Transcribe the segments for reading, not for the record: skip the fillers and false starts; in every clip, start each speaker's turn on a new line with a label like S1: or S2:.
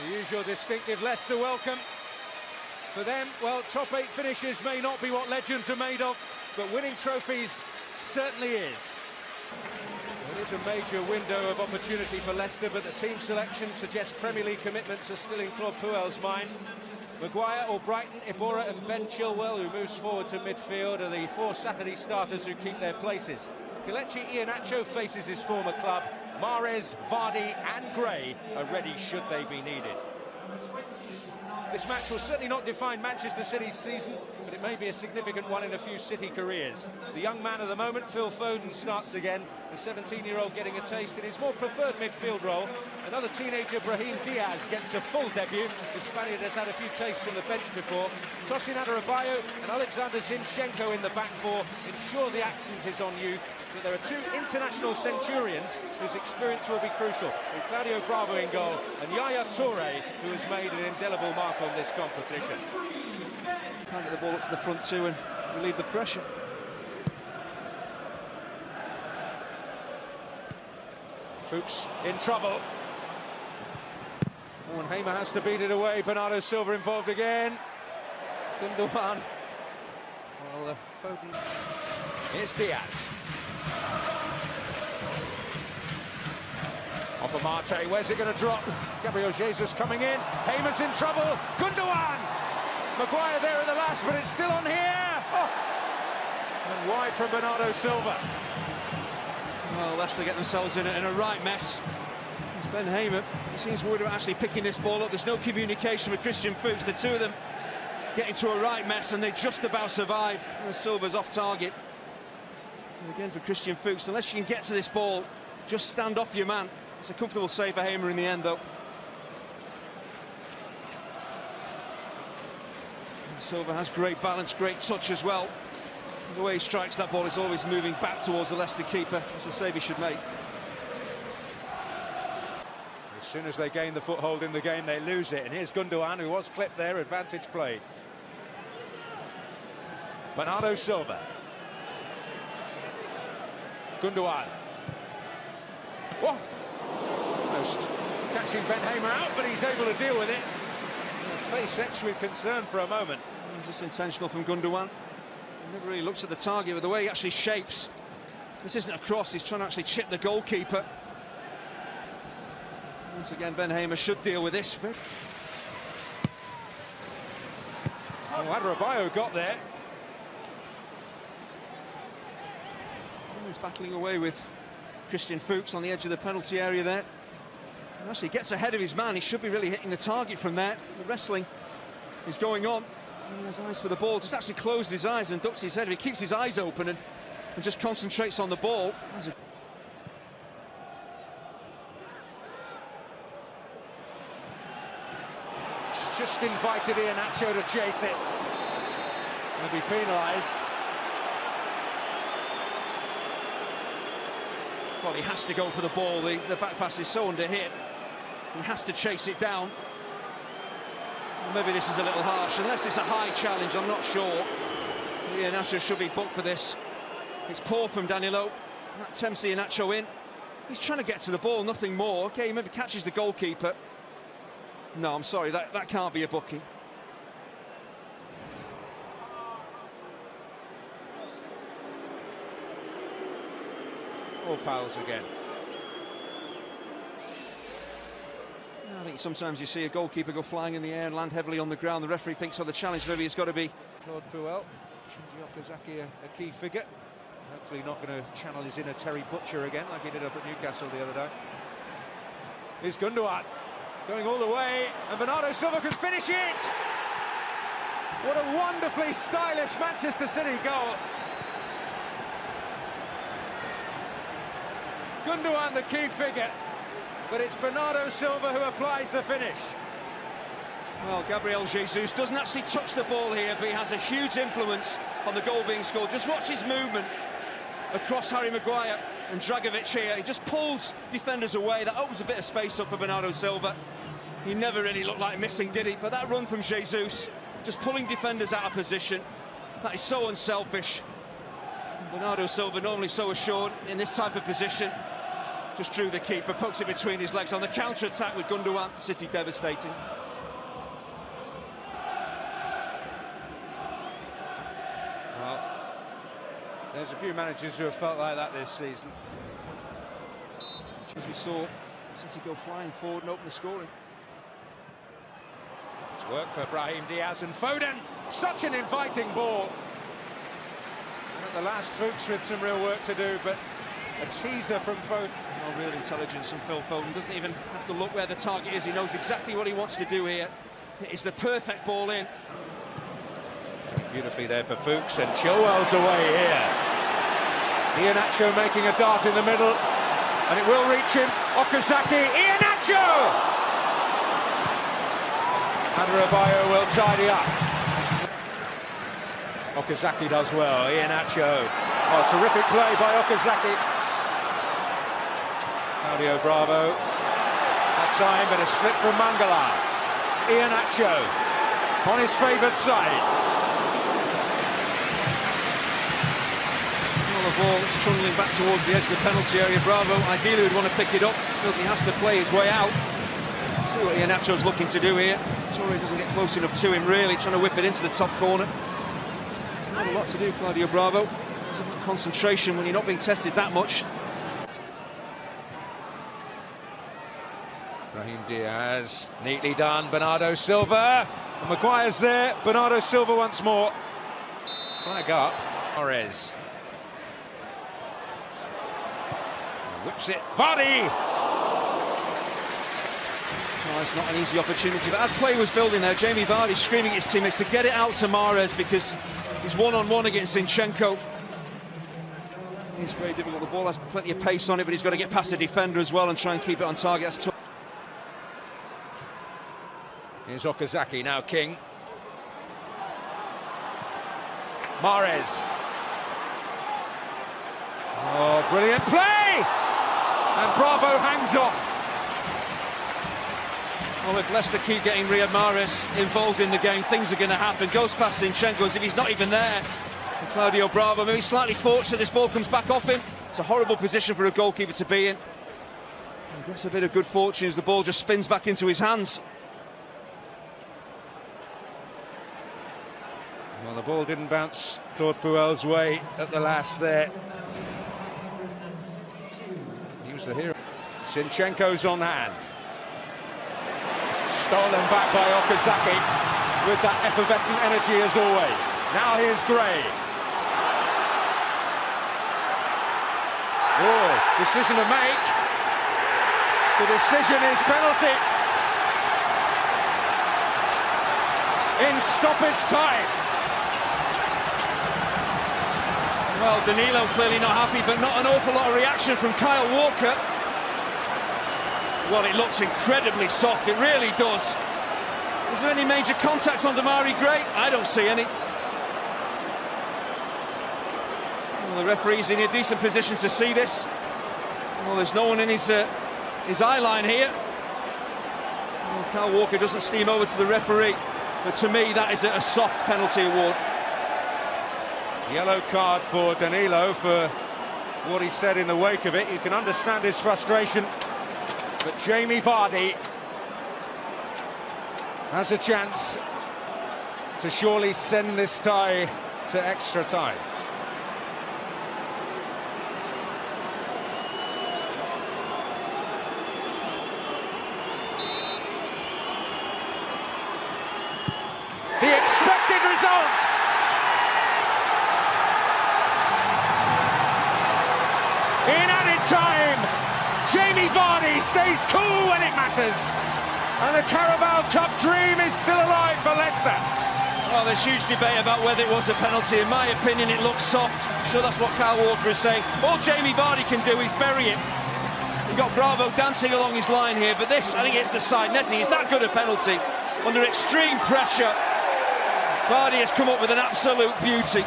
S1: The usual distinctive Leicester welcome. For them, well, top 8 finishes may not be what legends are made of, but winning trophies certainly is. It is a major window of opportunity for Leicester, but the team selection suggests Premier League commitments are still in Claude Puel's mind. Maguire, Albrighton, Iborra and Ben Chilwell, who moves forward to midfield, are the 4 Saturday starters who keep their places. Kelechi Iheanacho faces his former club. Mahrez, Vardy and Gray are ready should they be needed. This match will certainly not define Manchester City's season, but it may be a significant one in a few City careers. The young man of the moment, Phil Foden, starts again. The 17-year-old getting a taste in his more preferred midfield role. Another teenager, Brahim Diaz, gets a full debut. The Spaniard has had a few tastes from the bench before. Tosin Adarabioyo and Alexander Zinchenko in the back four ensure the accent is on youth. But there are 2 international centurions whose experience will be crucial, with Claudio Bravo in goal and Yaya Toure, who has made an indelible mark on this competition.
S2: Can't get the ball up to the front too and relieve the pressure.
S1: Fuchs in trouble. Oh, and Hamer has to beat it away. Bernardo Silva involved again. Gundogan. Well, Foden. Here's Diaz. Off of Marte, where's it going to drop? Gabriel Jesus coming in. Hamer's in trouble. Gundogan! Maguire there at the last, but it's still on here. Oh. And wide from Bernardo Silva.
S2: Well, Leicester get themselves in a right mess. It's Ben Hamer. He seems worried about actually picking this ball up. There's no communication with Christian Fuchs. The two of them get into a right mess, and they just about survive. And Silva's off target. And again for Christian Fuchs, unless you can get to this ball, just stand off your man. It's a comfortable save for Hamer in the end, though. And Silva has great balance, great touch as well. The way he strikes that ball is always moving back towards the Leicester keeper. It's a save he should make.
S1: As soon as they gain the foothold in the game, they lose it. And here's Gundogan, who was clipped there, advantage played. Bernardo Silva. Gundogan. Whoa! Almost catching Ben Hamer out, but he's able to deal with it. The face etched with concern for a moment.
S2: It's just intentional from Gundogan. He never really looks at the target, but the way he actually shapes. This isn't a cross, he's trying to actually chip the goalkeeper. Once again, Ben Hamer should deal with this.
S1: Oh, Adarabioyo got there.
S2: He's battling away with Christian Fuchs on the edge of the penalty area there. And actually gets ahead of his man. He should be really hitting the target from there. The wrestling is going on. And he has eyes for the ball. Just actually closes his eyes and ducks his head. If he keeps his eyes open and just concentrates on the ball.
S1: Just invited Iheanacho to chase it. He'll be penalised.
S2: Well, he has to go for the ball. The back pass is so under hit. He has to chase it down. Maybe this is a little harsh. Unless it's a high challenge, I'm not sure. Iheanacho should be booked for this. It's poor from Danilo. That tempts Iheanacho in. He's trying to get to the ball, nothing more. Okay, he maybe catches the goalkeeper. No, I'm sorry, that can't be a booking.
S1: All pals again.
S2: I think sometimes you see a goalkeeper go flying in the air and land heavily on the ground. The referee thinks, oh, the challenge maybe has got to be.
S1: Claude Puel, Shinji Okazaki a key figure. Hopefully not going to channel his inner Terry Butcher again like he did up at Newcastle the other day. Here's Gundogan going all the way, and Bernardo Silva can finish it! What a wonderfully stylish Manchester City goal. Gundogan the key figure, but it's Bernardo Silva who applies the finish.
S2: Well, Gabriel Jesus doesn't actually touch the ball here, but he has a huge influence on the goal being scored. Just watch his movement across Harry Maguire and Dragovic here. He just pulls defenders away. That opens a bit of space up for Bernardo Silva. He never really looked like missing, did he? But that run from Jesus, just pulling defenders out of position, that is so unselfish. Bernardo Silva normally so assured in this type of position. Just drew the keeper, pokes it between his legs on the counter-attack with Gundogan. City devastating.
S1: Well, there's a few managers who have felt like that this season.
S2: As we saw City go flying forward and open the scoring.
S1: It's work for Brahim Diaz and Foden. Such an inviting ball. And at the last, Fuchs with some real work to do, but a teaser from Foden.
S2: Oh, real intelligence from Phil Foden. Doesn't even have to look where the target is. He knows exactly what he wants to do here. It is the perfect ball in.
S1: Beautifully there for Fuchs, and Chilwell's away here. Iheanacho making a dart in the middle, and it will reach him. Okazaki, Iheanacho! Adebayo will tidy up. Okazaki does well, Iheanacho. Oh, terrific play by Okazaki. Claudio Bravo. That time, but a slip from Mangala. Iheanacho on his favoured side.
S2: The ball trundling back towards the edge of the penalty area. Bravo ideally would want to pick it up. Feels he has to play his way out. See what Iheanacho's looking to do here. Sorry, doesn't get close enough to him really, trying to whip it into the top corner. There's not a lot to do, Claudio Bravo. It's about concentration when you're not being tested that much.
S1: Brahim Diaz, neatly done. Bernardo Silva. And Maguire's there. Bernardo Silva once more. Flag up. Torres. Whips it. Vardy!
S2: Oh, it's not an easy opportunity, but as play was building there, Jamie Vardy screaming at his teammates to get it out to Mahrez because he's one-on-one against Zinchenko. It's very difficult. The ball has plenty of pace on it, but he's got to get past the defender as well and try and keep it on target. That's tough.
S1: Here's Okazaki, now King. Mahrez. Oh, brilliant play! And Bravo hangs on.
S2: Well, if Leicester keep getting Riyad Mahrez involved in the game, things are going to happen. Goes past Zinchenko as if he's not even there. And Claudio Bravo, maybe slightly fortunate this ball comes back off him. It's a horrible position for a goalkeeper to be in. He gets a bit of good fortune as the ball just spins back into his hands.
S1: Well, the ball didn't bounce Claude Puel's way at the last there. He was the hero. Zinchenko's on hand. Stolen back by Okazaki with that effervescent energy as always. Now here's Gray. Oh, decision to make. The decision is penalty. In stoppage time.
S2: Well, Danilo clearly not happy, but not an awful lot of reaction from Kyle Walker. Well, it looks incredibly soft, it really does. Is there any major contact on Demarai Gray? I don't see any. Well, the referee's in a decent position to see this. Well, there's no one in his eye line here. Well, Kyle Walker doesn't steam over to the referee, but to me that is a soft penalty award.
S1: Yellow card for Danilo for what he said in the wake of it. You can understand his frustration. But Jamie Vardy has a chance to surely send this tie to extra time. The expected result! In added time, Jamie Vardy stays cool when it matters. And the Carabao Cup dream is still alive for Leicester.
S2: Well, there's huge debate about whether it was a penalty. In my opinion, it looks soft. I'm sure that's what Kyle Walker is saying. All Jamie Vardy can do is bury it. You've got Bravo dancing along his line here, but this, I think it's the side netting. Is that good a penalty? Under extreme pressure, Vardy has come up with an absolute beauty.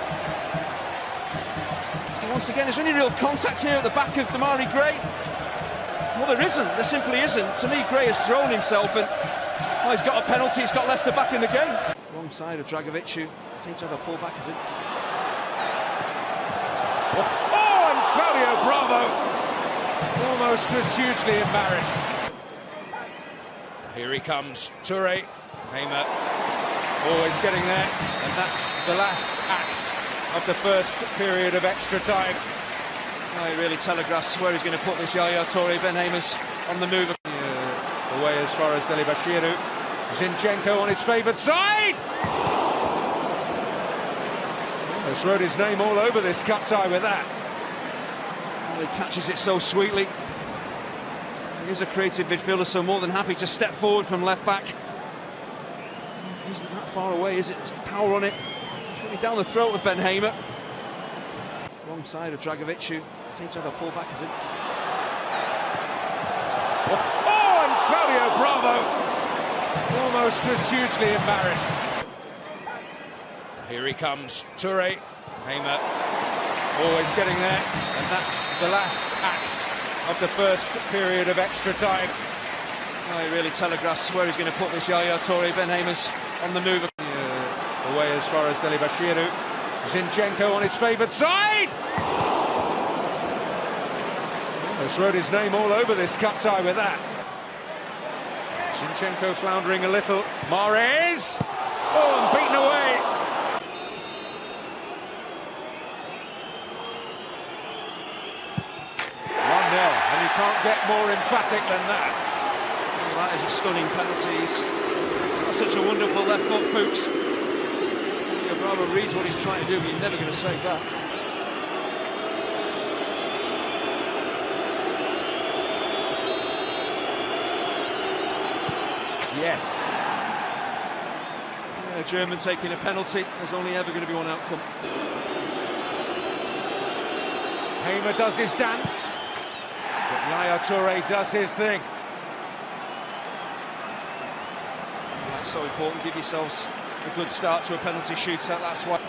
S2: And once again, is there any real contact here at the back of Demarai Gray? Well, there isn't. There simply isn't. To me, Gray has thrown himself, and well, he's got a penalty. He's got Leicester back in the game. Wrong side of Dragovic, who seems to have a pull back at him.
S1: Oh, and Claudio Bravo Almost was hugely embarrassed. Here he comes, Toure, Hamer, always getting there, and that's the last act of the first period of extra time.
S2: Oh, he really telegraphs where he's going to put this Yaya Toure. Ben Hamer's on the move.
S1: Away as far as Delibashiru. Zinchenko on his favoured side! Almost wrote his name all over this cup tie with that.
S2: Oh, he catches it so sweetly. He is a creative midfielder, so more than happy to step forward from left back. He isn't that far away, is it? There's power on it. It's really down the throat of Ben Hamer. Wrong side of Dragovic, who seems to have a pullback, is it?
S1: Oh, and Claudio Bravo almost was hugely embarrassed. Here he comes, Toure, Hamer, always getting there, and that's the last act of the first period of extra time.
S2: Oh, he really telegraphs where he's going to put this Yaya Toure. Ben Hamer's on the move.
S1: Away as far as Delibashiru. Zinchenko on his favoured side! Almost wrote his name all over this cup tie with that. Zinchenko floundering a little. Mahrez! Oh, and beaten away! And you can't get more emphatic than that.
S2: Well, that is a stunning penalty. He's got such a wonderful left foot, Fuchs. Bravo reads what he's trying to do, but you're never going to save that.
S1: Yes.
S2: Yeah, a German taking a penalty. There's only ever going to be one outcome.
S1: Hamer does his dance. But Yaya Toure does his thing.
S2: That's so important. Give yourselves a good start to a penalty shootout. That's why.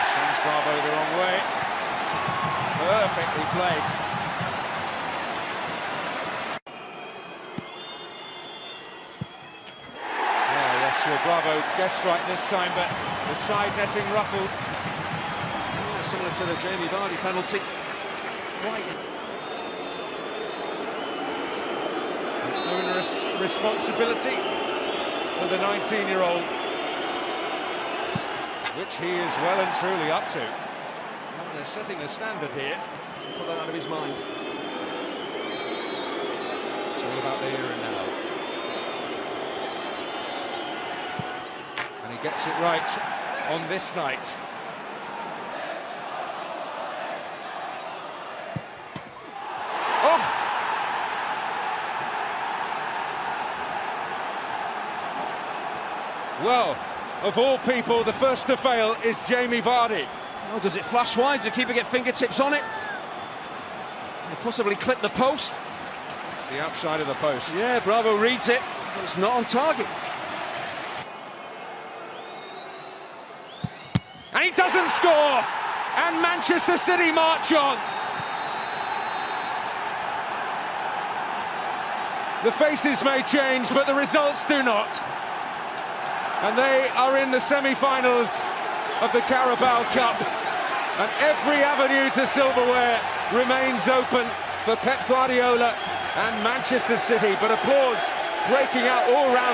S1: Sends Bravo the wrong way. Perfectly placed. Yes, well, Bravo guessed right this time, but the side netting ruffled.
S2: Similar to the Jamie Vardy penalty.
S1: Right. An onerous responsibility for the 19-year-old, which he is well and truly up to. Well, they're setting the standard here.
S2: Put that out of his mind.
S1: It's all about the here and now. And he gets it right on this night. Oh! Well, of all people, the first to fail is Jamie Vardy.
S2: Oh, does it flash wide? Does the keeper get fingertips on it? Could possibly clip the post.
S1: The outside of the post.
S2: Yeah, Bravo reads it, but it's not on target.
S1: And he doesn't score! And Manchester City march on! The faces may change, but the results do not. And they are in the semi-finals of the Carabao Cup. And every avenue to silverware remains open for Pep Guardiola and Manchester City. But applause breaking out all round.